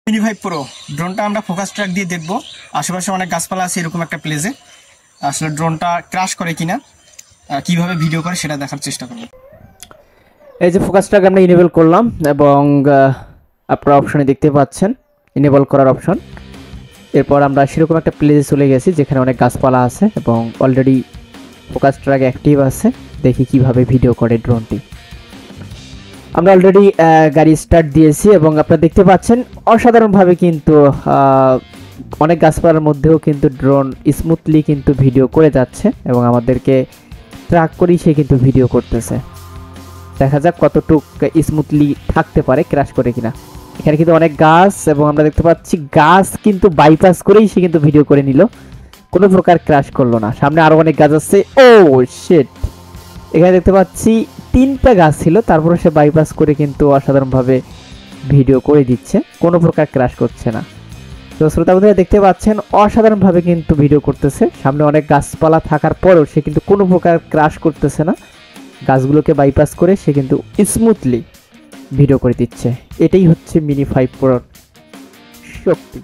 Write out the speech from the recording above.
Mini 5 pro ড্রোনটা আমরা focus track দিয়ে দেখব। আশেপাশে অনেক গাছপালা আছে এরকম একটা প্লেসে, আসলে ড্রোনটা ক্র্যাশ করে কিনা, কিভাবে ভিডিও করে সেটা দেখার চেষ্টা করব। এই যে ফোকাস ট্র্যাক আমরা ইনেবল করলাম এবং আপনারা অপশনে দেখতে পাচ্ছেন ইনেবল করার অপশন। এরপর আমরা সেরকম একটা প্লেসে চলে গেছি যেখানে অনেক গাছপালা আছে এবং অলরেডি ফোকাস ট্র্যাক অ্যাক্টিভ আছে। দেখি কিভাবে ভিডিও করে ড্রোনটি। আমরা অলরেডি গাড়ি স্টার্ট দিয়েছি এবং আপনারা দেখতে পাচ্ছেন অসাধারণভাবে কিন্তু অনেক গাছপালার মধ্যেও কিন্তু ড্রোন স্মুথলি কিন্তু ভিডিও করে যাচ্ছে এবং আমাদেরকে ট্র্যাক করেই সে কিন্তু ভিডিও করতেছে। দেখা যাক কতটুক স্মুথলি থাকতে পারে, ক্র্যাশ করে কিনা। এখানে কিন্তু অনেক গাছ এবং আমরা দেখতে পাচ্ছি গাছ কিন্তু বাইপাস করেই সে কিন্তু ভিডিও করে নিল, কোনো প্রকার ক্র্যাশ করলো না। সামনে আরো অনেক গাছ আছে। ও শিট, এখানে দেখতে পাচ্ছি 3টা গাছ ছিল, তারপরে সে বাইপাস করে কিন্তু অসাধারণভাবে ভিডিও করে দিচ্ছে, কোনো প্রকার ক্র্যাশ করছে না। তো শ্রোতা বন্ধুরা দেখতে পাচ্ছেন অসাধারণভাবে কিন্তু ভিডিও করতেছে। সামনে অনেক গাছপালা থাকার পরেও সে কিন্তু কোনো প্রকার ক্র্যাশ করতেছে না, গাছগুলোকে বাইপাস করে সে কিন্তু স্মুথলি ভিডিও করে দিচ্ছে। এটাই হচ্ছে মিনি 5 প্রোর শক্তি।